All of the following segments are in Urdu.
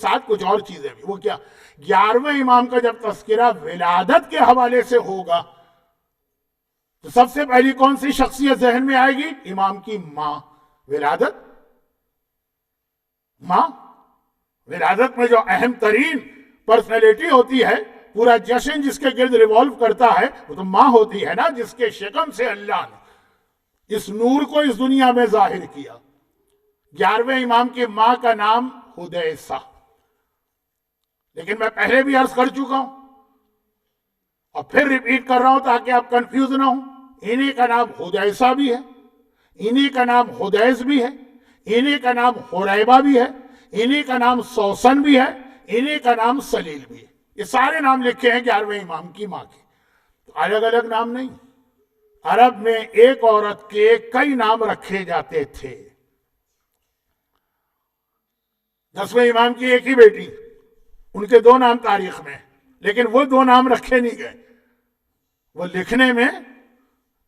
ساتھ کچھ اور چیزیں بھی. وہ کیا؟ 11ویں امام کا جب تذکرہ ولادت کے حوالے سے ہوگا تو سب سے پہلی کون سی شخصیت ذہن میں آئے گی؟ امام کی ماں. ولادت ماں. ولادت میں جو اہم ترین پرسنالٹی ہوتی ہے، پورا جشن جس کے گرد ریوالو کرتا ہے، وہ تو ماں ہوتی ہے نا، جس کے شکم سے اللہ نے اس نور کو اس دنیا میں ظاہر کیا. 11ویں امام کی ماں کا نام حدیثہ. لیکن میں پہلے بھی عرض کر چکا ہوں اور پھر ریپیٹ کر رہا ہوں تاکہ آپ کنفیوز نہ ہوں. انہی کا نام حدیثہ بھی ہے، انہی کا نام حدیث بھی ہے، انہی کا نام حریبہ بھی ہے، انہی کا نام سوسن بھی ہے، انہی کا نام سلیل بھی ہے. یہ سارے نام لکھے ہیں 11ویں امام کی ماں کے. الگ الگ نام نہیں. عرب میں ایک عورت کے کئی نام رکھے جاتے تھے. 10ویں امام کی ایک ہی بیٹی، ان کے 2 نام تاریخ میں، لیکن وہ 2 نام رکھے نہیں گئے. وہ لکھنے میں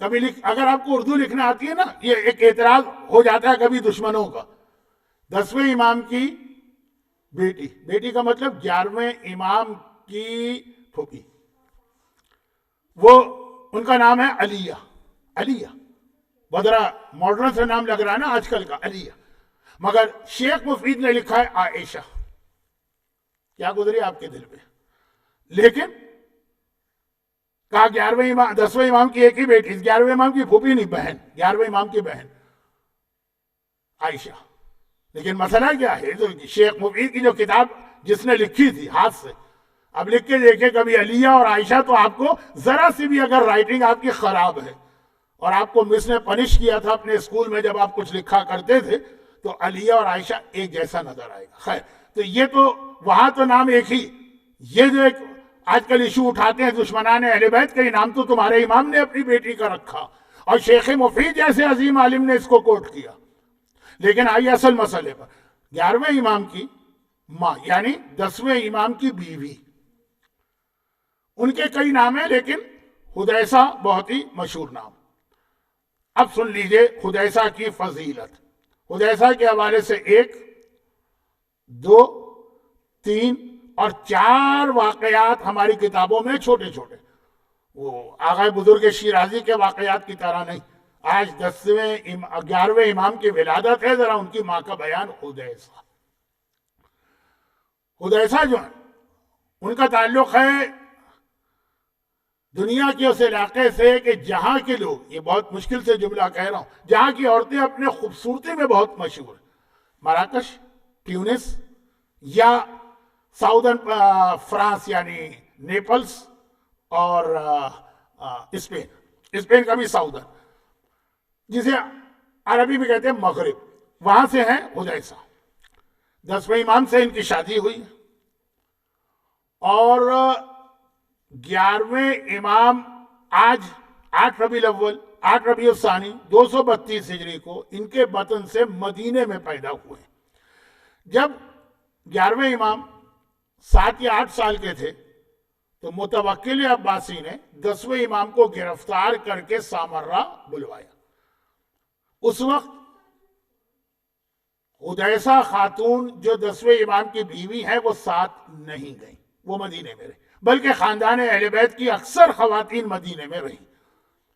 کبھی اگر آپ کو اردو لکھنا آتی ہے نا، یہ ایک اعتراض ہو جاتا ہے کبھی دشمنوں کا. 10ویں امام کی بیٹی، بیٹی کا مطلب 11ویں امام کی پھوپھی، وہ ان کا نام ہے علیہ. علیہ بدرا ماڈرن سے نام لگ رہا ہے نا آج کل کا، علیہ. مگر شیخ مفید نے لکھا ہے عائشہ. کیا گزری آپ کے دل پہ؟ لیکن کہا 10ویں امام کی ایک ہی بیٹی، 11ویں امام کی پھوپھی نہیں، بہن، 11ویں امام کی بہن عائشہ. لیکن مسئلہ کیا ہے؟ تو شیخ مفید کی جو کتاب جس نے لکھی تھی ہاتھ سے، اب لکھ کے دیکھیں کبھی علیہ اور عائشہ، تو آپ کو ذرا سی بھی اگر رائٹنگ آپ کی خراب ہے اور آپ کو مس نے پنش کیا تھا اپنے اسکول میں جب آپ کچھ لکھا کرتے تھے، تو علیہ اور عائشہ ایک جیسا نظر آئے گا. خیر، تو یہ تو وہاں تو نام ایک ہی. یہ جو ایک آج کل ایشو اٹھاتے ہیں دشمنان اہل بیت، کا نام تو تمہارے امام نے اپنی بیٹی کا رکھا اور شیخ مفید جیسے عظیم عالم نے اس کو کوٹ کیا. لیکن آئیے اصل مسئلے پر. 11ویں امام کی ماں یعنی 10ویں امام کی بیوی، ان کے کئی نام ہیں لیکن حدیثہ بہت ہی مشہور نام. اب سن لیجئے حدیثہ کی فضیلت. حدیثہ کے حوالے سے 1، 2، 3 اور 4 واقعات ہماری کتابوں میں چھوٹے چھوٹے، وہ آغا بزرگ شیرازی کے واقعات کی طرح نہیں. آج 11ویں امام کی ولادت ہے، ذرا ان کی ماں کا بیان. حدیثہ جو ہے ان کا تعلق ہے دنیا کے اس علاقے سے کہ جہاں کے لوگ، یہ بہت مشکل سے جملہ کہہ رہا ہوں، جہاں کی عورتیں اپنے خوبصورتی میں بہت مشہور ہیں. مراکش، ٹیونس یا ساؤدرن فرانس یعنی نیپلس اور اسپین کا بھی ساؤدرن، جسے عربی میں کہتے ہیں مغرب، وہاں سے ہیں حدیثہ. 10ویں امام سے ان کی شادی ہوئی اور 11ویں امام آج 8 ربیع الاول 8 ربیع الثانی 232 ہجری کو ان کے وطن سے مدینے میں پیدا ہوئے. جب 11ویں امام 7 یا 8 سال کے تھے تو متوکل عباسی نے 10ویں امام کو گرفتار کر کے سامرہ بلوایا. اس وقت حدیثہ خاتون جو 10ویں امام کی بیوی ہے وہ ساتھ نہیں گئی، وہ مدینے میں رہی، بلکہ خاندان اہل بیت کی اکثر خواتین مدینے میں رہی.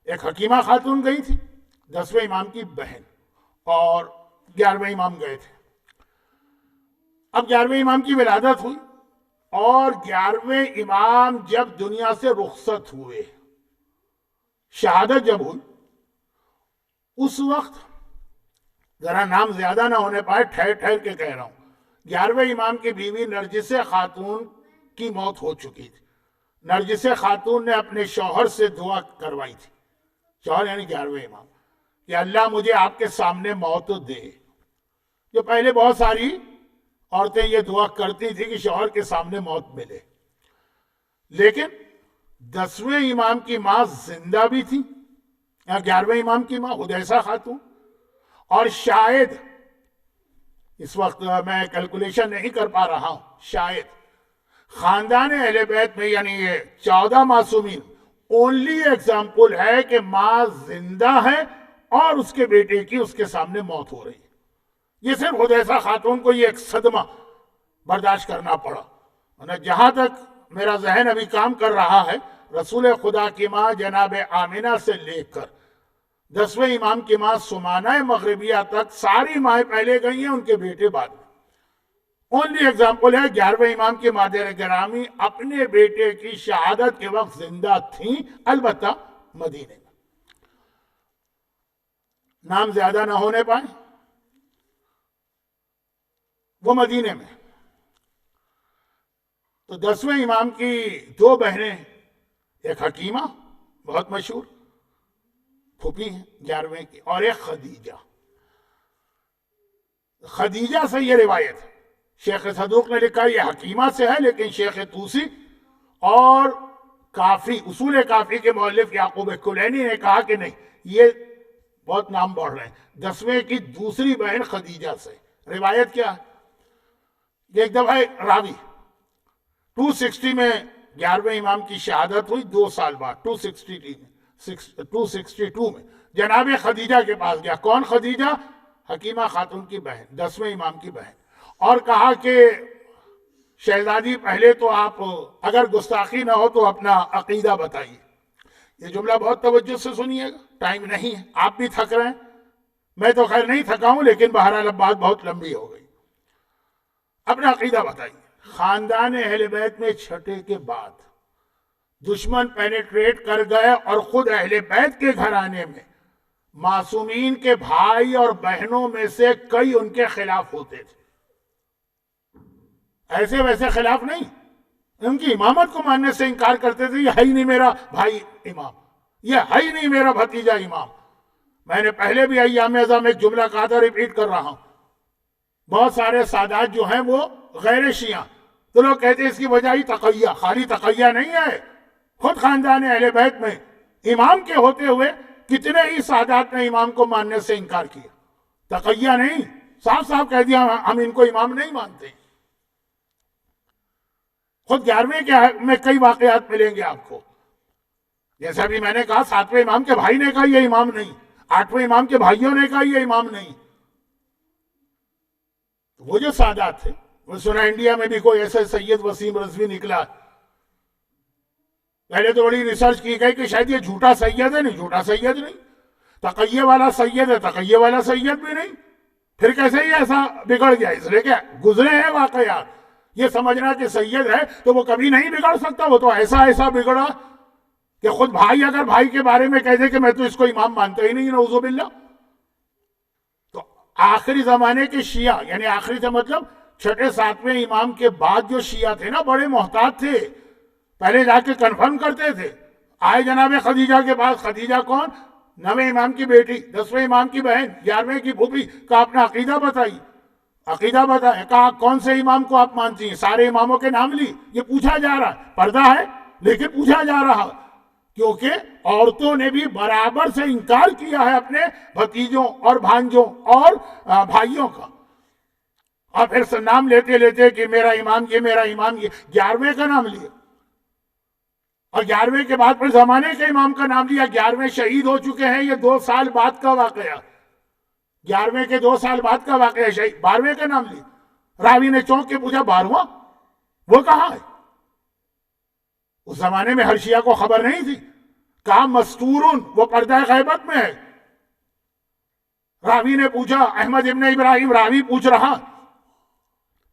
ایک حکیمہ خاتون گئی تھی، 10ویں امام کی بہن، اور 11ویں امام گئے تھے. اب 11ویں امام کی ولادت ہوئی اور 11ویں امام جب دنیا سے رخصت ہوئے، شہادت جب ہوئی، اس وقت ذرا نام زیادہ نہ ہونے پائے، ٹھہر ٹھہر کے کہہ رہا ہوں، 11ویں امام کی بیوی نرجس خاتون کی موت ہو چکی تھی. نرجس خاتون نے اپنے شوہر سے دعا کروائی تھی، شوہر یعنی 11ویں امام، کہ اللہ مجھے آپ کے سامنے موت دے. جو پہلے بہت ساری عورتیں یہ دعا کرتی تھی کہ شوہر کے سامنے موت ملے، لیکن 10ویں امام کی ماں زندہ بھی تھی، 11ویں امام کی ماں حدیثہ خاتون، اور شاید اس وقت میں کیلکولیشن نہیں کر پا رہا ہوں، شاید خاندان اہل بیت میں یعنی یہ 14 معصومین اونلی ایگزامپل ہے کہ ماں زندہ ہے اور اس کے بیٹے کی اس کے سامنے موت ہو رہی ہے. یہ صرف حدیثہ خاتون کو یہ ایک صدمہ برداشت کرنا پڑا. جہاں تک میرا ذہن ابھی کام کر رہا ہے، رسول خدا کی ماں جناب آمینہ سے لے کر 10ویں امام کی ماں سمانہ مغربیہ تک ساری مائیں پہلے گئی ہیں، ان کے بیٹے بعد میں. اونلی ایگزامپل ہے 11ویں امام کی مادر گرامی اپنے بیٹے کی شہادت کے وقت زندہ تھیں، البتہ مدینے میں. نام زیادہ نہ ہونے پائے، وہ مدینے میں. تو 10ویں امام کی 2 بہنیں، ایک حکیمہ بہت مشہور پھوپھی ہیں 11ویں کی، اور ایک خدیجہ. خدیجہ سے یہ روایت ہے، شیخ صدوق نے لکھا یہ حکیمہ سے ہے، لیکن شیخ طوسی اور کافی اصول کافی کے مؤلف یعقوب کلینی نے کہا کہ نہیں، یہ بہت نام بڑھ رہے ہیں. 10ویں کی دوسری بہن خدیجہ سے. روایت کیا ہے؟ ایک دفعہ راوی 260 میں 11ویں امام کی شہادت ہوئی، 2 سال بعد 262 میں جناب خدیجہ کے پاس گیا. کون خدیجہ؟ حکیمہ خاتون کی بہن، 10ویں امام کی بہن. اور کہا کہ شہزادی پہلے تو آپ اگر گستاخی نہ ہو تو اپنا عقیدہ بتائیے. یہ جملہ بہت توجہ سے سنیے گا، ٹائم نہیں ہے، آپ بھی تھک رہے ہیں، میں تو خیر نہیں تھکا ہوں، لیکن بہرحال اب بات بہت لمبی ہو گئی. اپنا عقیدہ بتائیے. خاندان اہل بیت میں چھٹے کے بعد دشمن پینیٹریٹ کر گئے اور خود اہل بیت کے گھرانے میں معصومین کے بھائی اور بہنوں میں سے کئی ان کے خلاف ہوتے تھے. ایسے ویسے خلاف نہیں، ان کی امامت کو ماننے سے انکار کرتے تھے. یہ ہے ہی نہیں میرا بھائی امام، یہ ہے ہی نہیں میرا بھتیجا امام. میں نے پہلے بھی ایام اعظم میں ایک جملہ کہا تھا، ریپیٹ کر رہا ہوں. بہت سارے سادات جو ہیں وہ غیر شیعہ، تو لوگ کہتے ہیں اس کی وجہ ہی تقیہ. خالی تقیہ نہیں ہے، خود خاندان اہل بیت میں امام کے ہوتے ہوئے کتنے ہی سادات نے امام کو ماننے سے انکار کیا. تقیہ نہیں، صاف صاف کہہ دیا ہم ان کو امام نہیں مانتے. خود 11ویں کے میں کئی واقعات ملیں گے آپ کو. جیسا بھی میں نے کہا 7ویں امام کے بھائی نے کہا یہ امام نہیں، 8ویں امام کے بھائیوں نے کہا یہ امام نہیں. وہ جو سادات تھے، وہ سنا انڈیا میں بھی کوئی ایسے سید وسیم رضوی نکلا. پہلے تو بڑی ریسرچ کی گئی کہ شاید یہ جھوٹا سید ہے. نہیں، جھوٹا سید نہیں، تقیہ والا سید ہے، تقیہ والا سید بھی نہیں. پھر کیسے یہ ایسا بگڑ گیا؟ اس لیے کہ گزرے ہیں واقعات. یہ سمجھنا کہ سید ہے تو وہ کبھی نہیں بگڑ سکتا. وہ تو ایسا بگڑا کہ خود بھائی اگر بھائی کے بارے میں کہہ دے کہ میں تو اس کو امام مانتا ہی نہیں، نعوذ باللہ. تو آخری زمانے کے شیعہ، یعنی آخری سے مطلب 6 7ویں امام کے بعد جو شیعہ تھے نا، بڑے محتاط تھے. پہلے جا کے کنفرم کرتے تھے. آئے جناب خدیجہ کے پاس. خدیجہ کون؟ 9ویں امام کی بیٹی، 10ویں امام کی بہن، 11ویں کی پھوپھی. کہا اپنا عقیدہ بتائی. عقیدہ بتائے. کہا کون سے امام کو آپ مانتی ہیں؟ سارے اماموں کے نام لی. یہ پوچھا جا رہا ہے، پردہ ہے لیکن پوچھا جا رہا، کیونکہ عورتوں نے بھی برابر سے انکار کیا ہے اپنے بھتیجوں اور بھانجوں اور بھائیوں کا. اور پھر نام لیتے لیتے کہ میرا امام یہ، میرا امام یہ. 11ویں کا نام لیا، اور 11ویں کے بعد پھر زمانے کے امام کا نام لیا. 11ویں شہید ہو چکے ہیں، یہ 2 سال بعد کا واقعہ. 11ویں کے 2 سال بعد کا واقعہ شہید. 12ویں کا نام لیا. راوی نے چونک کے پوچھا 12واں وہ کہاں ہے؟ اس زمانے میں ہر شیعہ کو خبر نہیں تھی. کہا مستورن، وہ پردہ غیبت میں ہے. راوی نے پوچھا، احمد ابن ابراہیم راوی پوچھ رہا،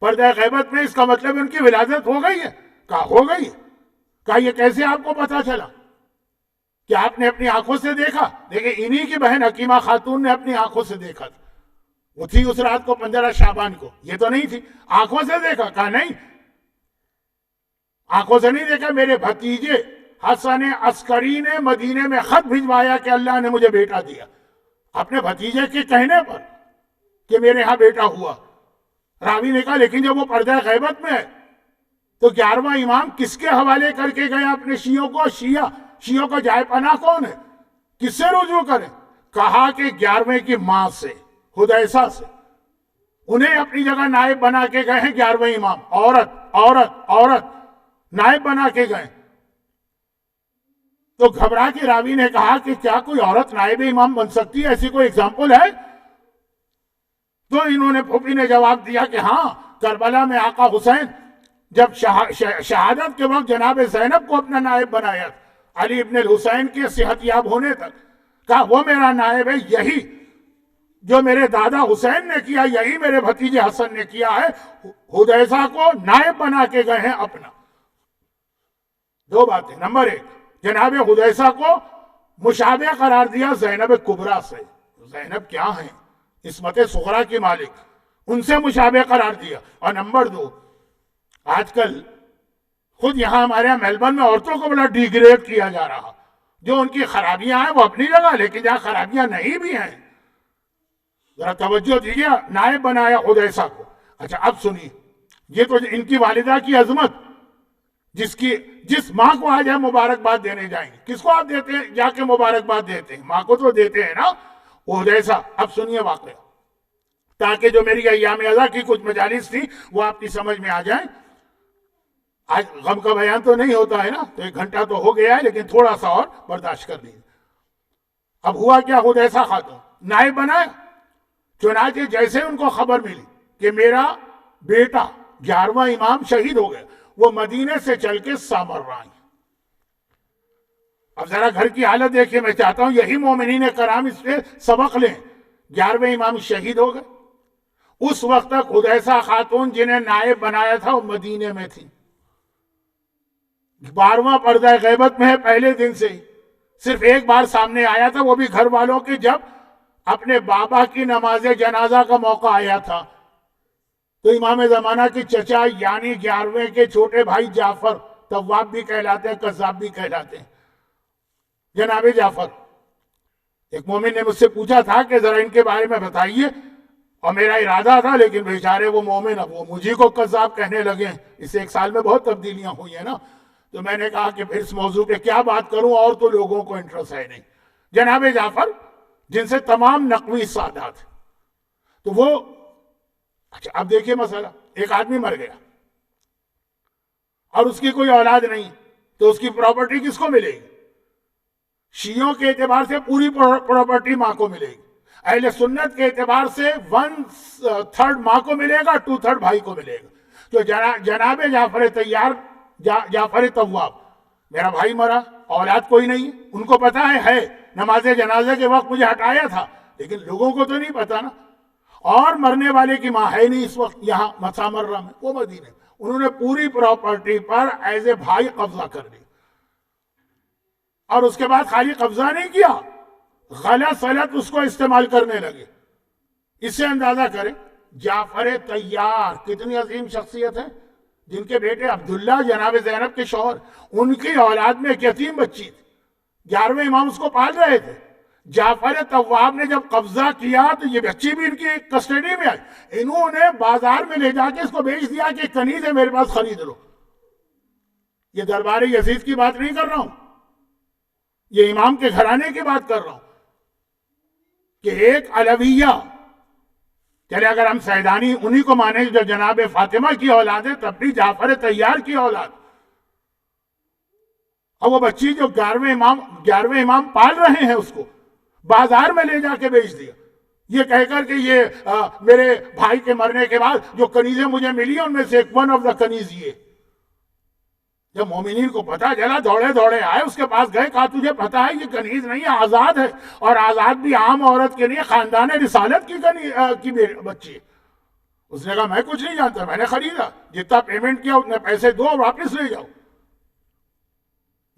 پردہ غیبت میں، اس کا مطلب ان کی ولادت ہو گئی ہے؟ کہا ہو گئی. کہا یہ کیسے آپ کو پتا چلا؟ کہ آپ نے اپنی آنکھوں سے دیکھا؟ دیکھیں انہی کی بہن حکیمہ خاتون نے اپنی آنکھوں سے دیکھا تھا. وہ تھی اس رات کو 15 شعبان کو، یہ تو نہیں تھی. آنکھوں سے دیکھا؟ کہا نہیں، آنکھوں سے نہیں دیکھا. میرے بھتیجے حسن عسکری نے مدینے میں خط بھجوایا کہ اللہ نے مجھے بیٹا دیا، اپنے بھتیجے کے کہنے پر کہ میرے ہاں بیٹا ہوا. راوی نے کہا لیکن جب وہ پردہ غیبت میں ہے تو 11واں امام کس کے حوالے کر کے گئے اپنے شیعوں کو؟ شیعوں کا جائے پناہ کون ہے؟ کس سے رجوع کریں؟ کہا کہ 11ویں کی ماں سے، حدیثہ سے. انہیں اپنی جگہ نائب بنا کے گئے ہیں 11ویں امام. عورت نائب بنا کے گئے. تو گھبرا کے راوی نے کہا کہ کیا کوئی عورت نائب امام بن سکتی ہے؟ ایسی کوئی اگزامپل ہے؟ تو انہوں نے پھوپھی نے جواب دیا کہ ہاں. کربلا میں آقا حسین جب شہادت کے وقت جناب زینب کو اپنا نائب بنایا علی ابن الحسین کے صحت یاب ہونے تک، کہا وہ میرا نائب ہے، یہی جو میرے دادا حسین نے کیا یہی میرے بھتیجے حسن نے کیا ہے، حدیثہ کو نائب بنا کے گئے ہیں اپنا۔ دو باتیں، نمبر ایک، جناب حدیثہ کو مشابہ قرار دیا زینب کبریٰ سے، زینب کیا ہیں، عصمت صغریٰ کی مالک، ان سے مشابہ قرار دیا۔ اور نمبر دو، آج کل خود یہاں ہمارے یہاں میلبرن میں عورتوں کو بڑا ڈیگریڈ کیا جا رہا، جو ان کی خرابیاں ہیں وہ اپنی جگہ، لیکن جہاں خرابیاں نہیں بھی ہیں ذرا توجہ دیجیے، نائب بنایا حدیثہ کو۔ اچھا اب سنیے، یہ تو ان کی والدہ کی عظمت، جس ماں کو آج ہم مبارکباد دینے جائیں گے، کس کو آپ دیتے ہیں جا کے مبارکباد دیتے ہیں؟ ماں کو تو دیتے ہیں نا۔ وہ حدیثہ، اب سنیے واقعہ، تاکہ جو میری ایام ازا کی کچھ مجالس تھی وہ آپ کی سمجھ میں آ جائیں۔ آج غم کا بیان تو نہیں ہوتا ہے نا، تو 1 گھنٹہ تو ہو گیا ہے، لیکن تھوڑا سا اور برداشت کر لیجیے۔ اب ہوا کیا، حدیثہ خاتون نائب بنائے، چنانچہ جیسے ان کو خبر ملی کہ میرا بیٹا 11واں امام شہید ہو گیا، وہ مدینے سے چل کے سامرا آئی۔ اب ذرا گھر کی حالت دیکھیں، میں چاہتا ہوں یہی مومنین کرام اس پہ سبق لیں۔ 11ویں امام شہید ہو گئے، اس وقت تک حدیثہ خاتون جنہیں نائب بنایا تھا وہ مدینے میں تھی، 12واں پردہ غیبت میں ہے پہلے دن سے ہی، صرف ایک بار سامنے آیا تھا، وہ بھی گھر والوں کے جب اپنے بابا کی نماز جنازہ کا موقع آیا تھا، تو امام زمانہ کے چچا یعنی 11ویں کے چھوٹے بھائی جعفر، تواب بھی کہلاتے ہیں قذاب بھی کہلاتے ہیں، جناب جعفر، ایک مومن نے مجھ سے پوچھا تھا کہ ذرا ان کے بارے میں بتائیے، اور میرا ارادہ تھا لیکن بیچارے وہ مومن اب وہ مجھے کو قذاب کہنے لگے ہیں، اس 1 سال میں بہت تبدیلیاں ہوئی ہیں نا، تو میں نے کہا کہ پھر اس موضوع پہ کیا بات کروں، اور تو لوگوں کو انٹرسٹ ہے نہیں۔ جناب جعفر جن سے تمام نقوی سادات، تو وہ اچھا اب دیکھیے مسئلہ، ایک آدمی مر گیا اور اس کی کوئی اولاد نہیں، تو اس کی پراپرٹی کس کو ملے گی؟ شیعوں کے اعتبار سے پوری پراپرٹی ماں کو ملے گی، اہل سنت کے اعتبار سے 1/3 ماں کو ملے گا، 2/3 بھائی کو ملے گا۔ تو جناب جعفر طیار، جعفر طواب، میرا بھائی مرا، اولاد کوئی نہیں، ان کو پتا ہے نماز جنازے کے وقت مجھے ہٹایا تھا، لیکن لوگوں کو تو نہیں پتا نا، اور مرنے والے کی ماں ہے نہیں اس وقت یہاں مسامرہ میں، وہ مدینے، انہوں نے پوری پراپرٹی پر ایز اے بھائی قبضہ کر لیا، اور اس کے بعد خالی قبضہ نہیں کیا، غلط سلط اس کو استعمال کرنے لگے۔ اس سے اندازہ کریں جعفر طیار کتنی عظیم شخصیت ہے، جن کے بیٹے عبداللہ جناب زینب کے شوہر، ان کی اولاد میں ایک یتیم بچی تھی، 11ویں امام اس کو پال رہے تھے۔ جعفر طواب نے جب قبضہ کیا تو یہ بچی بھی ان کی کسٹڈی میں آئی، انہوں نے بازار میں لے جا کے اس کو بیچ دیا کہ کنیز ہے میرے پاس خرید لو۔ یہ دربار یزید کی بات نہیں کر رہا ہوں، یہ امام کے گھرانے کی بات کر رہا ہوں کہ ایک علویہ، چلے اگر ہم سیدانی انہی کو مانیں جو جناب فاطمہ کی اولاد ہے، تب بھی جعفر طیار کی اولاد، اور وہ بچی جو 11ویں امام پال رہے ہیں اس کو بازار میں لے جا کے بیچ دیا، یہ کہہ کر کہ یہ میرے بھائی کے مرنے کے بعد جو کنیزیں مجھے ملی ان میں سے ایک ون آف دا کنیز یہ۔ جب مومنین کو پتا چلا دوڑے دوڑے آئے اس کے پاس گئے، کہا تجھے پتا ہے یہ کنیز نہیں ہے، آزاد ہے، اور آزاد بھی عام عورت کے لیے خاندان رسالت کی بچی ہے۔ اس نے کہا میں کچھ نہیں جانتا، میں نے خریدا، جتنا پیمنٹ کیا اتنے پیسے دو اور واپس لے جاؤ۔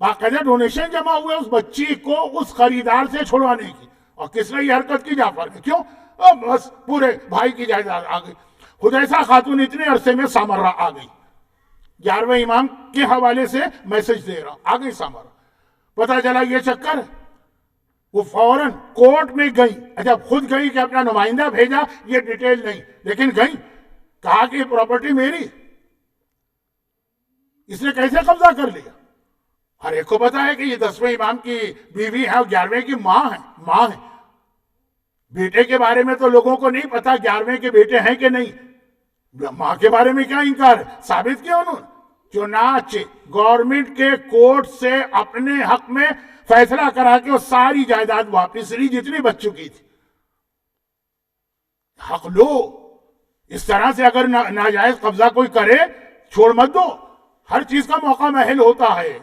باقاعدہ ڈونیشن جمع ہوئے اس بچی کو اس خریدار سے چھڑوانے کی، اور کس نے یہ حرکت کی؟ جعفر نے۔ کیوں؟ بس پورے بھائی کی جائیداد آ گئی۔ حدیثہ خاتون اتنے عرصے میں سامرا آ گئی، 11ویں امام کے حوالے سے میسج دے رہا ہوں، آ گئی سامرا، پتا چلا یہ چکر ہے، وہ فوراً کورٹ میں گئی۔ اچھا خود گئی کہ اپنا نمائندہ بھیجا، یہ ڈیٹیل نہیں، لیکن گئی، کہا کہ یہ پراپرٹی میری، اس نے کیسے قبضہ کر لیا؟ ہر ایک کو پتا ہے کہ یہ 10ویں امام کی بیوی ہے اور 11ویں کی ماں ہے۔ بیٹے کے بارے میں تو لوگوں کو نہیں پتا 11ویں کے بیٹے ہیں کہ نہیں، ماں کے بارے میں کیا انکار ہے؟ ثابت کیا انہوں نے؟ چنانچہ گورنمنٹ کے کورٹ سے اپنے حق میں فیصلہ کرا کے وہ ساری جائیداد واپس لی جتنی بچ چکی تھی۔ حق لو، اس طرح سے اگر ناجائز قبضہ کوئی کرے چھوڑ مت دو، ہر چیز کا موقع محل ہوتا ہے۔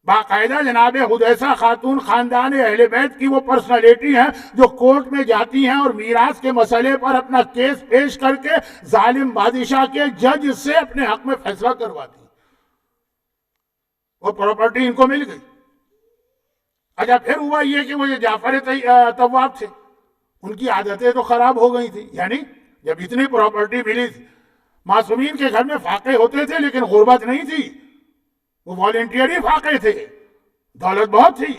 باقاعدہ جناب حدیثہ خاتون خاندان اہل بیت کی وہ پرسنالٹی ہیں جو کورٹ میں جاتی ہیں اور میراث کے مسئلے پر اپنا کیس پیش کر کے ظالم بادشاہ کے جج سے اپنے حق میں فیصلہ کرواتی ہیں۔ وہ پراپرٹی ان کو مل گئی۔ اچھا پھر ہوا یہ کہ وہ جعفر طواب تھے، ان کی عادتیں تو خراب ہو گئی تھی، یعنی جب اتنی پراپرٹی ملی تھی، معصومین کے گھر میں فاقے ہوتے تھے لیکن غربت نہیں تھی، وہ والنٹیئری فاقے تھے، دولت بہت تھی،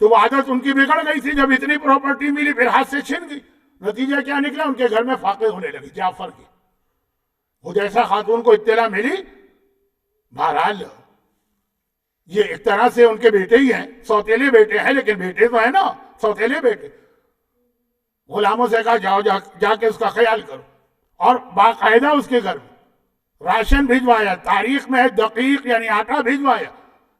تو وہ عادت ان کی بگڑ گئی تھی۔ جب اتنی پراپرٹی ملی پھر ہاتھ سے چھن گئی، نتیجہ کیا نکلا؟ ان کے گھر میں فاقے ہونے لگی جعفر کی۔ حدیثہ خاتون کو اطلاع ملی، بہرحال یہ ایک طرح سے ان کے بیٹے ہی ہیں، سوتیلے بیٹے ہیں، لیکن بیٹے تو ہیں نا، سوتیلے بیٹے۔ غلاموں سے کہا جاؤ جا کے اس کا خیال کرو، اور باقاعدہ اس کے گھر میں راشن بھجوایا، تاریخ میں دقیق یعنی آٹا بھجوایا،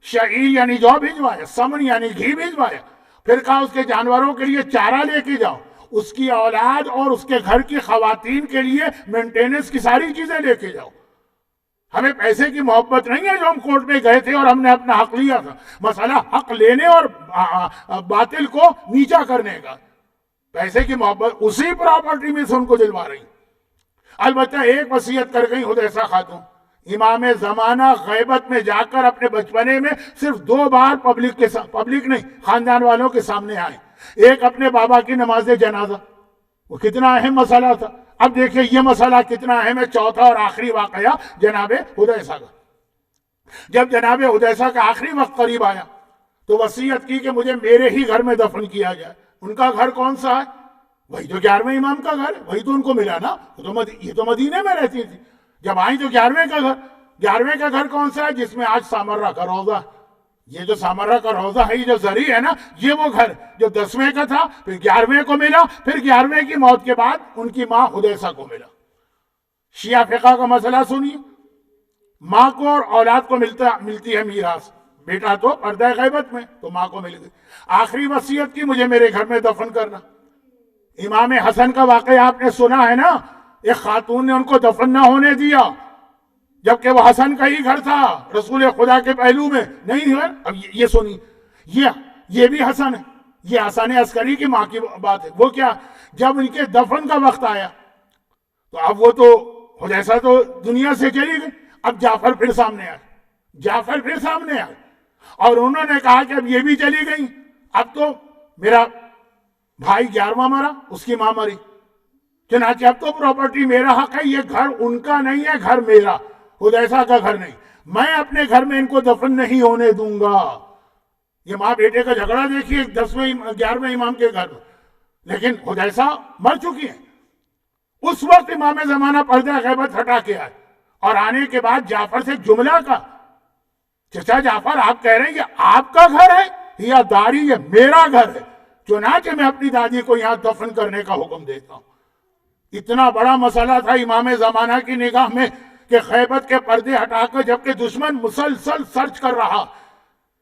شعیر یعنی جو بھجوایا، سمن یعنی گھی بھجوایا، پھر کہا اس کے جانوروں کے لیے چارہ لے کے جاؤ، اس کی اولاد اور اس کے گھر کی خواتین کے لیے مینٹیننس کی ساری چیزیں لے کے جاؤ۔ ہمیں پیسے کی محبت نہیں ہے جو ہم کورٹ میں گئے تھے اور ہم نے اپنا حق لیا تھا، مسئلہ حق لینے اور باطل کو نیچا کرنے کا۔ پیسے کی محبت اسی پراپرٹی میں سے ان کو دلوا رہی۔ البتہ ایک وصیت کر گئی حدیثہ خاتون، امام زمانہ غیبت میں جا کر اپنے بچپنے میں صرف 2 بار پبلک نہیں خاندان والوں کے سامنے آئے۔ ایک اپنے بابا کی نماز جنازہ، وہ کتنا اہم مسئلہ تھا۔ اب دیکھیں یہ مسئلہ کتنا اہم ہے۔ چوتھا اور آخری واقعہ جناب حدیثہ کا۔ جب جناب حدیثہ کا آخری وقت قریب آیا تو وصیت کی کہ مجھے میرے ہی گھر میں دفن کیا جائے۔ ان کا گھر کون سا ہے؟ وہی جو 11ویں امام کا گھر ہے، وہی تو ان کو ملا نا، یہ تو مدینے میں رہتی تھی۔ جب آئی تو 11ویں کا گھر، 11ویں کا گھر کون سا ہے؟ جس میں آج سامرہ کا روضہ ہے۔ یہ جو سامرہ کا روضہ ہے، یہ جو زری ہے نا، یہ وہ گھر جو 10ویں کا تھا، پھر 11ویں کو ملا، پھر 11ویں کی موت کے بعد ان کی ماں حدیثہ کو ملا۔ شیعہ فقہ کا مسئلہ سنیے، ماں کو اور اولاد کو ملتی ہے میراث، بیٹا تو پردہ غیبت میں، تو ماں کو مل گئی۔ آخری وصیت کی مجھے میرے گھر میں دفن کرنا۔ امام حسن کا واقعہ آپ نے سنا ہے نا، ایک خاتون نے ان کو دفن نہ ہونے دیا، جبکہ وہ حسن کا ہی گھر تھا، رسول خدا کے پہلو میں نہیں ہے۔ اب یہ سنی، یہ بھی حسن ہے، یہ حسن عسکری کی ماں کی بات ہے۔ وہ کیا؟ جب ان کے دفن کا وقت آیا تو اب وہ تو حدیثہ تو دنیا سے چلی گئی، اب جعفر پھر سامنے آئے اور انہوں نے کہا کہ اب یہ بھی چلی گئی، اب تو میرا بھائی 11واں مرا، اس کی ماں مری، چنانچہ اب تو پراپرٹی میرا حق ہے، یہ گھر ان کا نہیں ہے، گھر میرا، حدیثہ کا گھر نہیں، میں اپنے گھر میں ان کو دفن نہیں ہونے دوں گا۔ یہ ماں بیٹے کا جھگڑا دیکھیے 11ویں امام کے گھر میں، لیکن حدیثہ مر چکی ہیں۔ اس وقت امام زمانہ پردہ غیبت ہٹا کے آئے اور آنے کے بعد جعفر سے جملہ کا، چچا جعفر آپ کہہ رہے ہیں یہ آپ کا گھر ہے یا داری یہ میرا گھر ہے، چنانچہ میں اپنی دادی کو یہاں دفن کرنے کا حکم دیتا ہوں۔ اتنا بڑا مسئلہ تھا امام زمانہ کی نگاہ میں کہ غیبت کے پردے ہٹا کر، جبکہ دشمن مسلسل سرچ کر رہا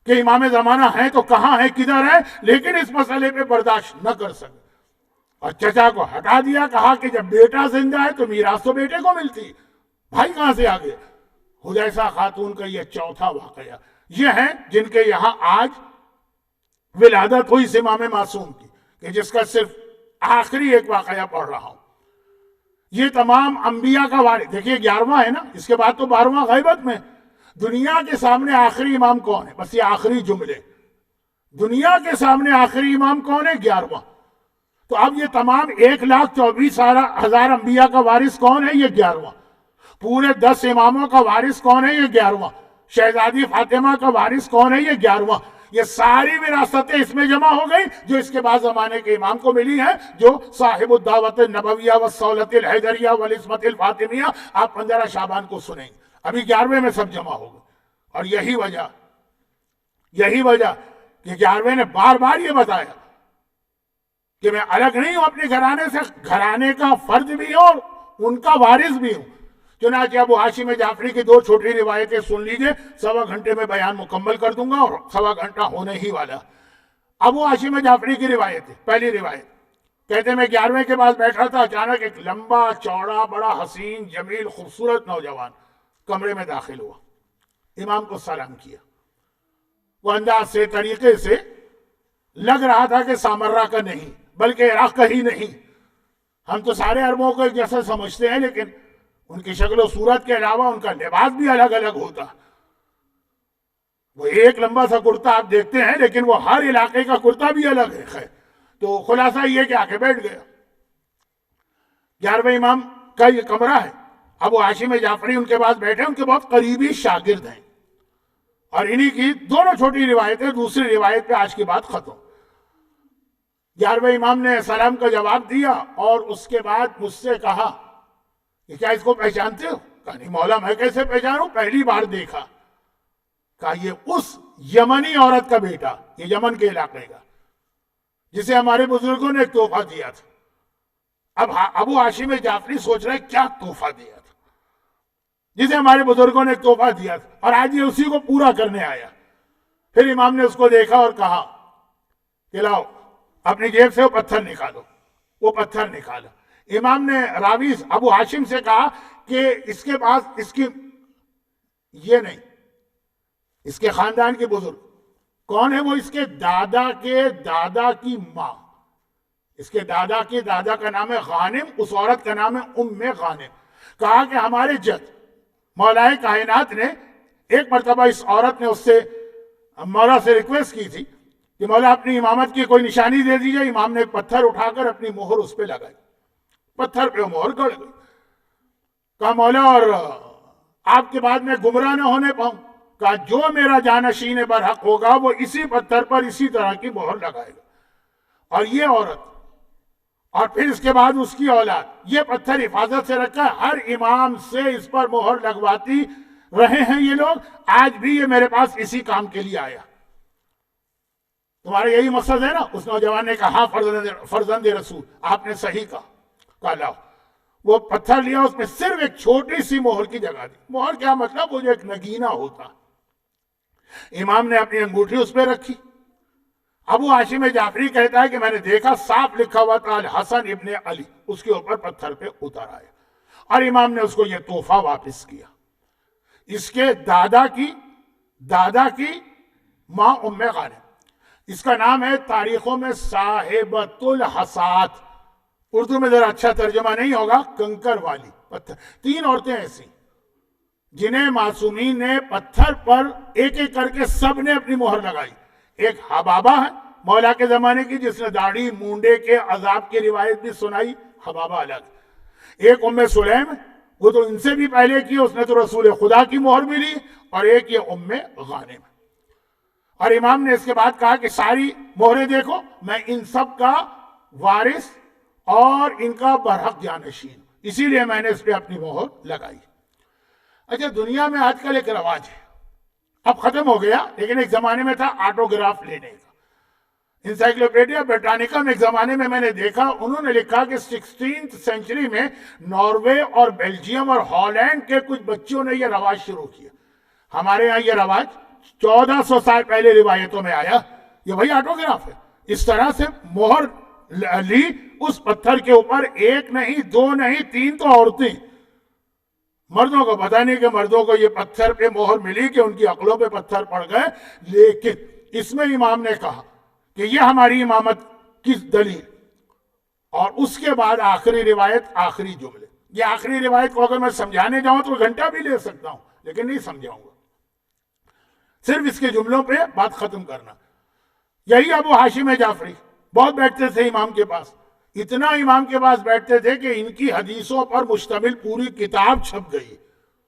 کہ امام زمانہ ہیں تو کہاں ہیں، کدھر ہیں، لیکن اس مسئلے پہ برداشت نہ کر سکے اور چچا کو ہٹا دیا۔ کہا کہ جب بیٹا زندہ ہے تو میراث تو بیٹے کو ملتی، بھائی کہاں سے آگے۔ حدیثہ خاتون کا یہ چوتھا واقعہ، یہ ہیں جن کے یہاں آج ولادت ہوئی امام معصوم کی، کہ جس کا صرف آخری ایک واقعہ پڑھ رہا ہوں۔ یہ تمام انبیاء کا وارث، دیکھیے 11واں ہے نا، اس کے بعد تو 12واں غیبت میں۔ دنیا کے سامنے آخری امام کون ہے؟ بس یہ آخری جملے، دنیا کے سامنے آخری امام کون ہے؟ 11واں۔ تو اب یہ تمام 1,24,000 انبیاء کا وارث کون ہے؟ یہ 11واں۔ پورے 10 اماموں کا وارث کون ہے؟ یہ 11واں۔ شہزادی فاطمہ کا وارث کون ہے؟ یہ 11واں۔ یہ ساری وراثتیں اس میں جمع ہو گئی جو اس کے بعد زمانے کے امام کو ملی ہیں، جو صاحب الدعوت النبویہ والصولۃ الحیدریہ والعصمۃ الفاطمیہ، آپ 15 شعبان کو سنیں گے، ابھی 11ویں میں سب جمع ہو گئے۔ اور یہی وجہ کہ 11ویں نے بار بار یہ بتایا کہ میں الگ نہیں ہوں اپنے گھرانے سے، گھرانے کا فرد بھی ہوں اور ان کا وارث بھی ہوں۔ چنانچہ ابو ہاشم جعفری کی 2 چھوٹی روایتیں سن لیجئے، 1.25 گھنٹے میں بیان مکمل کر دوں گا اور 1.25 گھنٹہ ہونے ہی والا۔ ابو ہاشم جعفری کی روایت ہے، پہلی روایت، کہتے میں 11ویں کے پاس بیٹھا تھا، اچانک ایک لمبا چوڑا بڑا حسین جمیل خوبصورت نوجوان کمرے میں داخل ہوا، امام کو سلام کیا۔ وہ انداز سے طریقے سے لگ رہا تھا کہ سامرا کا نہیں بلکہ عراق کا ہی نہیں۔ ہم تو سارے عربوں کو ایک جیسا سمجھتے ہیں، لیکن ان کی شکل و صورت کے علاوہ ان کا لباس بھی الگ الگ ہوتا۔ وہ ایک لمبا سا کرتا آپ دیکھتے ہیں، لیکن وہ ہر علاقے کا کرتا بھی الگ ہے۔ خیر، تو خلاصہ یہ کہ آ کے بیٹھ گیا۔ 11ویں امام کا یہ کمرہ ہے، ابو ہاشم جعفری ان کے پاس بیٹھے، ان کے بہت قریبی شاگرد ہیں، اور انہی کی دونوں چھوٹی روایتیں، دوسری روایت پہ آج کی بات ختم۔ 11ویں امام نے سلام کا جواب دیا اور اس کے بعد مجھ سے کہا کہ کیا اس کو پہچانتے ہو؟ کہا نہیں مولا، میں کیسے پہچانوں، پہلی بار دیکھا۔ کہا یہ اس یمنی عورت کا بیٹا، یہ یمن کے علاقے کا، جسے ہمارے بزرگوں نے ایک تحفہ دیا تھا۔ اب ابو ہاشم جعفری سوچ رہے کیا تحفہ دیا تھا، جسے ہمارے بزرگوں نے ایک تحفہ دیا تھا، اور آج یہ اسی کو پورا کرنے آیا۔ پھر امام نے اس کو دیکھا اور کہا کہ لاؤ اپنی جیب سے وہ پتھر نکالو۔ وہ پتھر نکالا۔ امام نے راوی ابو ہاشم سے کہا کہ اس کے پاس اس کی یہ نہیں، اس کے خاندان کے بزرگ کون ہے؟ وہ اس کے دادا کے دادا کی ماں، اس کے دادا کے دادا کا نام ہے غانم، اس عورت کا نام ہے ام غانم۔ کہا کہ ہمارے جد مولا کائنات نے ایک مرتبہ اس عورت نے اس سے مولا سے ریکویسٹ کی تھی کہ مولا اپنی امامت کی کوئی نشانی دے دیجئے۔ امام نے ایک پتھر اٹھا کر اپنی مہر اس پہ لگائی، پتھر پہ مہر گڑ گئی۔ کہا مولا اور آپ کے بعد میں گمراہ نہ ہونے پاؤں، کہا جو میرا جانشین برحق ہوگا وہ اسی پتھر پر اسی طرح کی مہر لگائے گا۔ اور یہ عورت اور پھر اس کے بعد اس کی اولاد یہ پتھر حفاظت سے رکھا، ہر امام سے اس پر مہر لگواتی رہے ہیں یہ لوگ، آج بھی یہ میرے پاس اسی کام کے لیے آیا۔ تمہارا یہی مقصد ہے نا؟ اس نوجوان نے کہا ہاں فرزند رسول، آپ نے صحیح کہا۔ کہا لاؤ۔ وہ پتھر لیا، اس میں صرف ایک چھوٹی سی مہر کی جگہ دی۔ مہر کیا مطلب؟ وہ جو ایک نگینہ ہوتا۔ امام نے اپنی انگوٹھی اس پہ رکھی۔ ابو ہاشم جعفری کہتا ہے کہ میں نے دیکھا صاف لکھا ہوا تھا الحسن ابن علی، اس کے اوپر پتھر پہ اتر آیا، اور امام نے اس کو یہ تحفہ واپس کیا۔ اس کے دادا کی ماں ام غانم، اس کا نام ہے تاریخوں میں صاحبۃ الحسات، اردو میں ذرا اچھا ترجمہ نہیں ہوگا، کنکر والی پتھر۔ 3 عورتیں ایسی جنہیں معصومین نے پتھر پر ایک ایک کر کے سب نے اپنی مہر لگائی۔ ایک حبابہ ہے مولا کے زمانے کی، جس نے داڑھی مونڈے کے عذاب کی روایت بھی سنائی، حبابہ الگ۔ ایک ام سلیم، وہ تو ان سے بھی پہلے کی، اس نے تو رسول خدا کی مہر بھی لی، اور ایک یہ ام غانم۔ اور امام نے اس کے بعد کہا کہ ساری مہریں دیکھو، میں ان سب کا وارث اور ان کا برحق جانشین، اسی لیے میں نے اس پہ اپنی مہر لگائی۔ اچھا، دنیا میں آج کل ایک رواج ہے، اب ختم ہو گیا، لیکن ایک زمانے میں تھا آٹوگراف لینے کا۔ انسائکلوپیڈیا برٹانیکا میں ایک زمانے میں نے دیکھا، انہوں نے لکھا کہ 16th سینچری میں ناروے اور بیلجیم اور ہالینڈ کے کچھ بچوں نے یہ رواج شروع کیا۔ ہمارے یہاں یہ رواج 1400 سال پہلے روایتوں میں آیا، یہ وہی آٹوگراف ہے۔ اس طرح سے مہر لی اس پتھر کے اوپر، ایک نہیں، 2 نہیں، 3 تو عورتیں۔ مردوں کو پتہ نہیں کہ مردوں کو یہ پتھر پہ مہر ملی کہ ان کی عقلوں پہ پتھر پڑ گئے، لیکن اس میں امام نے کہا کہ یہ ہماری امامت کی دلیل۔ اور اس کے بعد آخری روایت، آخری جملے۔ یہ آخری روایت کو اگر میں سمجھانے جاؤں تو گھنٹہ بھی لے سکتا ہوں، لیکن نہیں سمجھاؤں گا، صرف اس کے جملوں پہ بات ختم کرنا۔ یہی ابو ہاشم جعفری بہت بیٹھتے تھے امام کے پاس، اتنا امام کے پاس بیٹھتے تھے کہ ان کی حدیثوں پر مشتمل پوری کتاب چھپ گئی،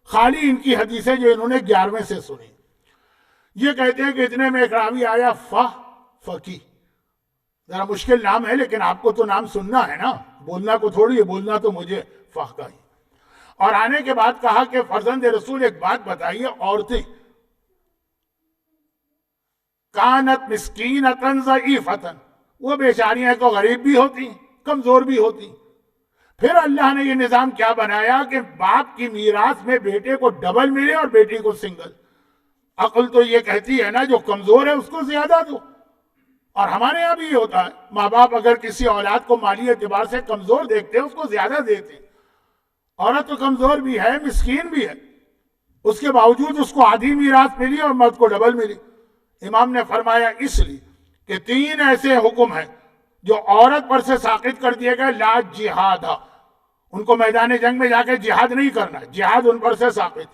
خالی ان کی حدیثیں جو انہوں نے 11ویں سے سنی۔ یہ کہتے ہیں کہ اتنے میں ایک راوی آیا، فقی، ذرا مشکل نام ہے، لیکن آپ کو تو نام سننا ہے نا، بولنا کو تھوڑی ہے، بولنا تو مجھے فقہ ہی۔ اور آنے کے بعد کہا کہ فرزند رسول ایک بات بتائیے، عورتیں کانت مسکینتن ضعیفتن، وہ بیچاریاں تو غریب بھی ہوتی، کمزور بھی ہوتی، پھر اللہ نے یہ نظام کیا بنایا کہ باپ کی میراث میں بیٹے کو ڈبل ملے اور بیٹی کو سنگل۔ عقل تو یہ کہتی ہے نا جو کمزور ہے اس کو زیادہ دو، اور ہمارے یہاں بھی یہ ہوتا ہے، ماں باپ اگر کسی اولاد کو مالی اعتبار سے کمزور دیکھتے ہیں اس کو زیادہ دیتے ہیں. عورت تو کمزور بھی ہے، مسکین بھی ہے، اس کے باوجود اس کو آدھی میراث ملی اور مرد کو ڈبل ملی. امام نے فرمایا اس لیے کہ 3 ایسے حکم ہیں جو عورت پر سے ساقط کر دیے گئے. لا جہاد، ان کو میدان جنگ میں جا کے جہاد نہیں کرنا، جہاد ان پر سے ساقط.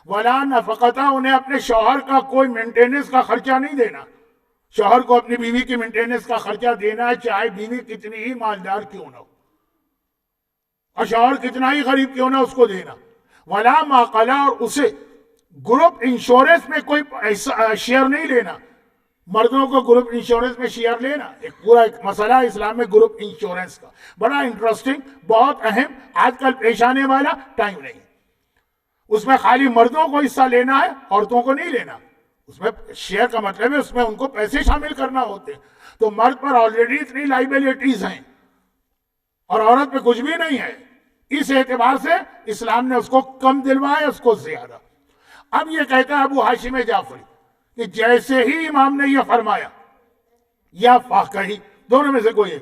ولا نفقتہ، انہیں اپنے شوہر کا کوئی مینٹیننس کا خرچہ نہیں دینا. شوہر کو اپنی بیوی کی مینٹیننس کا خرچہ دینا ہے، چاہے بیوی کتنی ہی مالدار کیوں نہ ہو اور شوہر کتنا ہی غریب کیوں نہ اس کو دینا. ولا ما قلا، اور اسے گروپ انشورنس میں کوئی شیئر نہیں لینا. مردوں کو گروپ انشورنس میں شیئر لینا ایک پورا ایک مسئلہ ہے اسلام میں. گروپ انشورنس کا بڑا انٹرسٹنگ، بہت اہم، آج کل پیش آنے والا، ٹائم نہیں. اس میں خالی مردوں کو حصہ لینا ہے، عورتوں کو نہیں لینا. اس میں شیئر کا مطلب ہے اس میں ان کو پیسے شامل کرنا ہوتے ہیں. تو مرد پر آلریڈی اتنی لائبلٹیز ہیں اور عورت پہ کچھ بھی نہیں ہے. اس اعتبار سے اسلام نے اس کو کم دلوایا، اس کو زیادہ. اب یہ کہتا ہے ابو ہاشم جعفری کہ جیسے ہی امام نے یہ فرمایا یا فقہی دونوں میں سے کوئی ہے،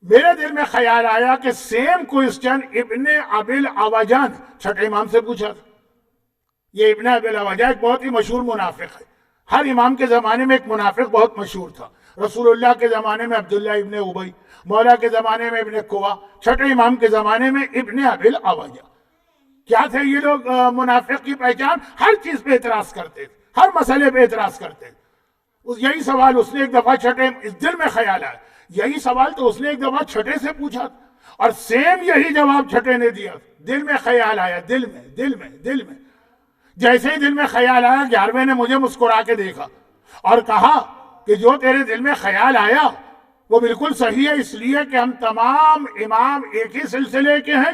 میرے دل میں خیال آیا کہ سیم کوئسچن ابن ابی العوجان چھٹے امام سے پوچھا تھا. یہ ابن ابی العوجان ایک بہت ہی مشہور منافق ہے. ہر امام کے زمانے میں ایک منافق بہت مشہور تھا. رسول اللہ کے زمانے میں عبداللہ ابن ابی، مولا کے زمانے میں ابن قوا، چھٹے امام کے زمانے میں ابن ابی العوجان. کیا تھے یہ لوگ؟ منافق کی پہچان، ہر چیز پہ اعتراض کرتے تھے، ہر مسئلے پہ اعتراض کرتے تھے. یہی سوال اس نے ایک دفعہ چھٹے دل میں خیال آیا، یہی سوال تو اس نے ایک دفعہ چھٹے سے پوچھا اور سیم یہی جواب چھٹے نے دیا. دل میں خیال آیا، دل میں جیسے ہی دل میں خیال آیا، 11ویں نے مجھے مسکرا کے دیکھا اور کہا کہ جو تیرے دل میں خیال آیا وہ بالکل صحیح ہے، اس لیے کہ ہم تمام امام ایک ہی سلسلے کے ہیں،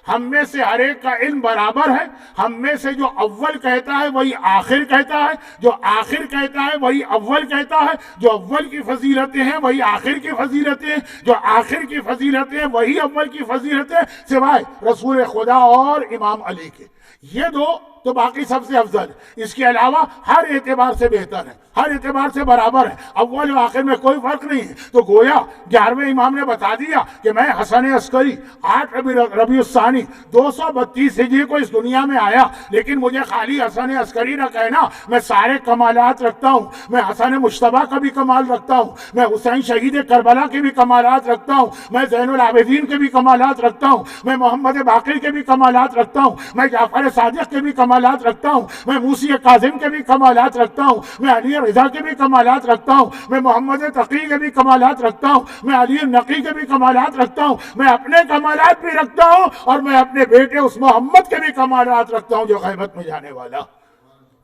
ہم میں سے ہر ایک کا علم برابر ہے. ہم میں سے جو اول کہتا ہے وہی آخر کہتا ہے، جو آخر کہتا ہے وہی اول کہتا ہے، جو اول کی فضیلتیں ہیں وہی آخر کی فضیلتیں ہیں، جو آخر کی فضیلتیں ہیں وہی اول کی فضیلتیں، سوائے رسول خدا اور امام علی کے. یہ دو تو باقی سب سے افضل ہے، اس کے علاوہ ہر اعتبار سے بہتر ہے، ہر اعتبار سے برابر ہے، اول و آخر میں کوئی فرق نہیں ہے. تو گویا 11ویں امام نے بتا دیا کہ میں حسن عسکری 8 ربیع الثانی 232 ہجری کو اس دنیا میں آیا، لیکن مجھے خالی حسن عسکری نہ کہنا، میں سارے کمالات رکھتا ہوں. میں حسن مجتبیٰ کا بھی کمال رکھتا ہوں، میں حسین شہید کربلا کے بھی کمالات رکھتا ہوں، میں زین العابدین کے بھی کمالات رکھتا ہوں، میں محمد باقر کے بھی کمالات رکھتا ہوں، میں جعفر صادق کے بھی کمالات رکھتا ہوں، میں موسی کاظم کے بھی کمالات رکھتا ہوں، میں علی رضا کے بھی کمالات رکھتا ہوں، میں محمد تقی کے بھی کمالات رکھتا ہوں، میں علی نقی کے بھی کمالات رکھتا ہوں، میں اپنے کمالات بھی رکھتا ہوں اور میں اپنے بیٹے اس محمد کے بھی کمالات رکھتا ہوں جو غیبت میں جانے والا.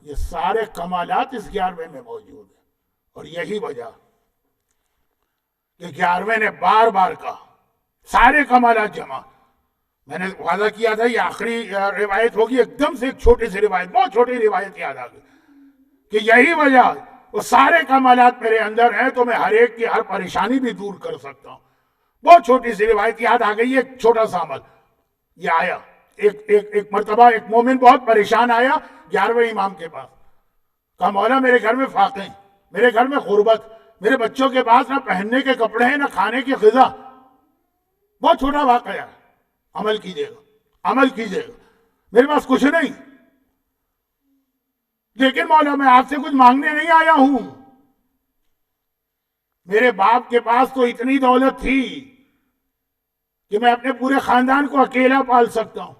یہ سارے کمالات اس 11ویں میں موجود ہیں. اور یہی وجہ کہ 11ویں نے بار بار کہا سارے کمالات جمع. میں نے وعدہ کیا تھا یہ آخری روایت ہوگی، ایک دم سے ایک چھوٹی سی روایت، بہت چھوٹی روایت یاد آ گئی کہ یہی وجہ، وہ سارے کمالات میرے اندر ہیں تو میں ہر ایک کی ہر پریشانی بھی دور کر سکتا ہوں. بہت چھوٹی سی روایت یاد آ گئی، ایک چھوٹا سا عمل. یہ آیا ایک مرتبہ ایک مومن بہت پریشان آیا 11ویں امام کے پاس، کہا مولا میرے گھر میں فاقے ہیں، میرے گھر میں غربت، میرے بچوں کے پاس نہ پہننے کے کپڑے ہیں نہ کھانے کی غذا. بہت چھوٹا واقعہ ہے، عمل کیجئے گا، میرے پاس کچھ نہیں، لیکن مولا میں آپ سے کچھ مانگنے نہیں آیا ہوں. میرے باپ کے پاس تو اتنی دولت تھی کہ میں اپنے پورے خاندان کو اکیلا پال سکتا ہوں،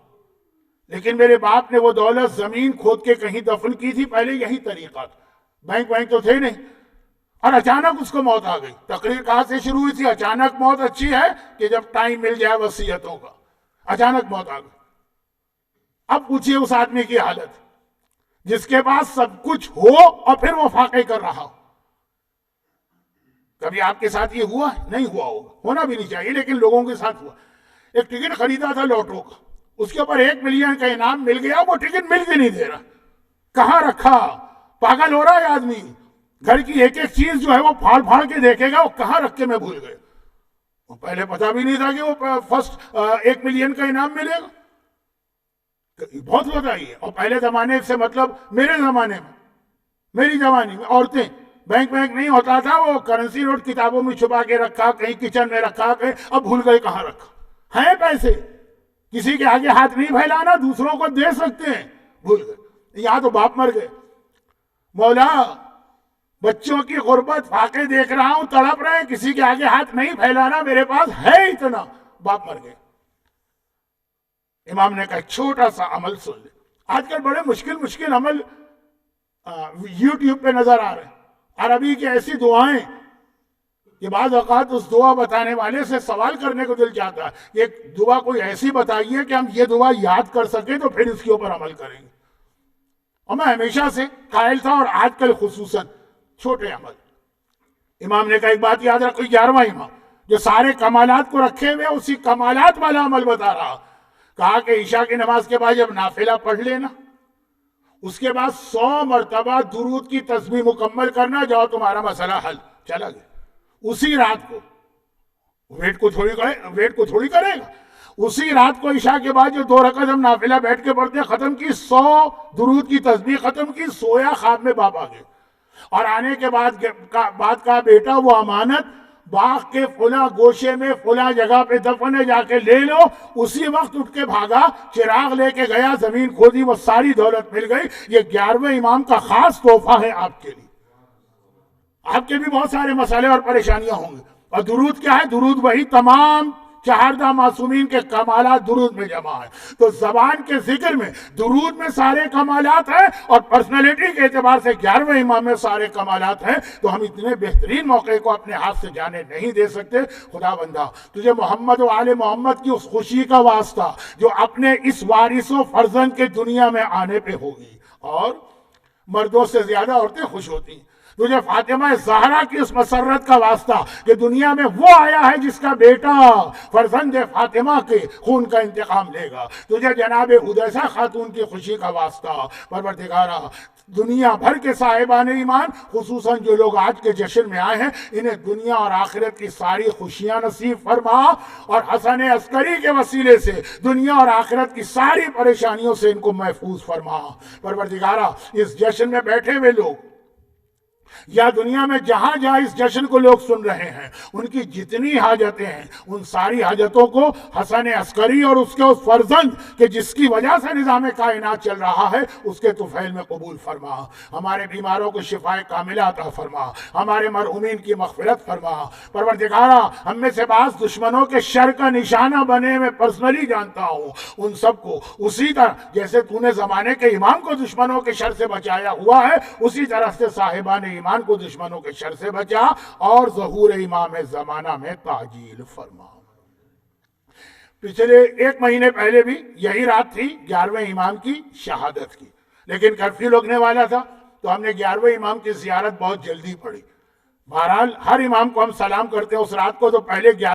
لیکن میرے باپ نے وہ دولت زمین کھود کے کہیں دفن کی تھی. پہلے یہی طریقہ تھا، بینک تو تھے نہیں، اور اچانک اس کو موت آ گئی. تقریر کہاں سے شروع ہوئی تھی؟ اچانک موت اچھی ہے کہ جب ٹائم مل جائے وصیتوں کا. اچانک موت آ گئی. اب پوچھئے اس آدمی کی حالت جس کے پاس سب کچھ ہو اور پھر وہ فاقے کر رہا ہو. کبھی آپ کے ساتھ یہ ہوا؟ نہیں ہوا ہوگا، ہونا بھی نہیں چاہیے، لیکن لوگوں کے ساتھ ہوا. ایک ٹکٹ خریدا تھا لوٹو کا، اس کے اوپر 1 ملین کا انعام مل گیا، وہ ٹکٹ مل کے نہیں دے رہا. کہاں رکھا؟ پاگل ہو رہا ہے آدمی. گھر کی ایک ایک چیز جو ہے وہ پھاڑ پھاڑ کے دیکھے گا، وہ کہاں رکھ کے میں بھول گیا. پہلے پتا بھی نہیں تھا کہ وہ فرسٹ 1 ملین کا انعام ملے گا. بہت ہوتا ہی ہے. اور پہلے زمانے سے مطلب میرے زمانے میں، میری جوانی میں عورتیں بینک نہیں ہوتا تھا، وہ کرنسی نوٹ کتابوں میں چھپا کے رکھا، کہیں کچن میں رکھا، کہیں اب بھول گئے کہاں رکھا ہے پیسے، کسی کے آگے ہاتھ نہیں پھیلانا، دوسروں کو دے سکتے ہیں، بھول گئے۔ یہاں تو باپ مر گئے، مولا بچوں کی غربت فاقے دیکھ رہا ہوں، تڑپ رہے ہیں، کسی کے آگے ہاتھ نہیں پھیلانا، میرے پاس ہے اتنا، باپ مر گئے۔ امام نے کہا چھوٹا سا عمل سن لے۔ آج کل بڑے مشکل عمل یوٹیوب پہ نظر آ رہے ہیں، عربی کی ایسی دعائیں کہ بعض اوقات اس دعا بتانے والے سے سوال کرنے کو دل چاہتا ہے، ایک دعا کوئی ایسی بتائیے کہ ہم یہ دعا یاد کر سکیں تو پھر اس کے اوپر عمل کریں گے۔ اور میں ہمیشہ سے قائل تھا، اور آج کل خصوصاً چھوٹے عمل۔ امام نے کہا ایک بات یاد رکھو، 11واں امام جو سارے کمالات کو رکھے ہوئے اسی کمالات والا عمل بتا رہا، کہا کہ عشاء کی نماز کے بعد جب نافلہ پڑھ لینا، اس کے بعد 100 مرتبہ درود کی تسبیح مکمل کرنا، جاؤ تمہارا مسئلہ حل، چلا گیا۔ اسی رات کو ویٹ کو تھوڑی کرے گا، اسی رات کو عشاء کے بعد جو 2 رکعت ہم نافلہ بیٹھ کے پڑھتے ہیں ختم کی، 100 درود کی تسبیح ختم کی، سویا، خواب میں باپ آ گئے، اور آنے کے بعد کہا بیٹا وہ امانت باغ کے فلاں گوشے میں فلاں جگہ پہ دفن ہے، جا کے لے لو۔ اسی وقت اٹھ کے بھاگا، چراغ لے کے گیا، زمین کھودی، وہ ساری دولت مل گئی۔ یہ 11ویں امام کا خاص تحفہ ہے آپ کے لیے۔ آپ کے بھی بہت سارے مسئلے اور پریشانیاں ہوں گے، اور درود کیا ہے؟ درود وہی تمام 4 معصومین کے کمالات درود میں جمع ہیں۔ تو زبان کے ذکر میں درود میں سارے کمالات ہیں، اور پرسنالٹی کے اعتبار سے 11ویں امام میں سارے کمالات ہیں۔ تو ہم اتنے بہترین موقع کو اپنے ہاتھ سے جانے نہیں دے سکتے۔ خدا بندہ تجھے محمد و آل محمد کی اس خوشی کا واسطہ جو اپنے اس وارث و فرزند کے دنیا میں آنے پہ ہوگی، اور مردوں سے زیادہ عورتیں خوش ہوتی ہیں، تجھے فاطمہ زہرا کی اس مسرت کا واسطہ کہ دنیا میں وہ آیا ہے جس کا بیٹا فرزند فاطمہ کے خون کا انتقام لے گا، تجھے جناب حدیثہ خاتون کی خوشی کا واسطہ پروردگارا دنیا بھر کے صاحبان ایمان، خصوصاً جو لوگ آج کے جشن میں آئے ہیں، انہیں دنیا اور آخرت کی ساری خوشیاں نصیب فرما، اور حسن عسکری کے وسیلے سے دنیا اور آخرت کی ساری پریشانیوں سے ان کو محفوظ فرما۔ پروردگارا اس جشن میں بیٹھے ہوئے لوگ یا دنیا میں جہاں جہاں اس جشن کو لوگ سن رہے ہیں، ان کی جتنی حاجتیں ہیں، ان ساری حاجتوں کو حسن عسکری اور اس کے اس فرزند کہ جس کی وجہ سے نظام کائنات چل رہا ہے، اس کے طفیل میں قبول فرما۔ ہمارے بیماروں کو شفائے کاملہ عطا فرما، ہمارے مرحومین کی مغفرت فرما۔ پروردگارا ہم میں سے بعض دشمنوں کے شر کا نشانہ بنے، میں پرسنلی جانتا ہوں، ان سب کو اسی طرح جیسے تو نے زمانے کے امام کو دشمنوں کے شر سے بچایا ہوا ہے، اسی طرح سے صاحبان ایمان کو دشمنوں کے شر سے بچا، اور ظہور امام زمانہ میں تعجیل فرما۔ پچھلے 1 مہینے پہلے بھی یہی رات تھی 11ویں امام کی شہادت کی، لیکن کرفیو لگنے والا تھا تو ہم نے 11ویں امام کی زیارت بہت جلدی پڑھی۔ بہرحال ہر امام کو ہم سلام کرتے ہیں اس رات کو، تو پہلے